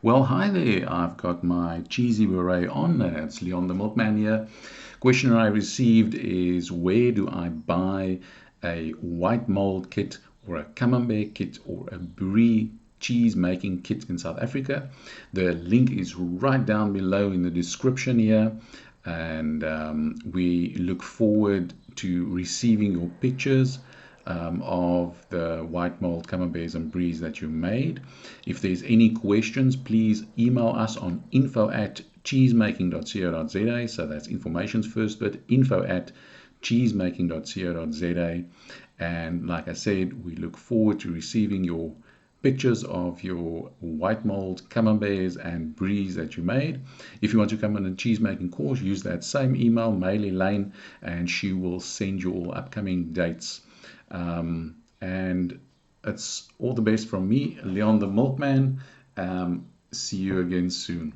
Well, hi there. I've got my cheesy beret on. It's Leon the Milkman here. Question I received is, where do I buy a white mold kit or a camembert kit or a brie cheese making kit in South Africa? The link is right down below in the description here. And we look forward to receiving your pictures of the white mold camemberts and bries that you made. If there's any questions, please email us on info@cheesemaking.co.za. So that's information's first bit, info@cheesemaking.co.za. And like I said, we look forward to receiving your pictures of your white mold camemberts and bries that you made. If you want to come on a cheese making course, use that same email, mail Elaine, and she will send you all upcoming dates. And it's all the best from me, Leon the Milkman. See you again soon.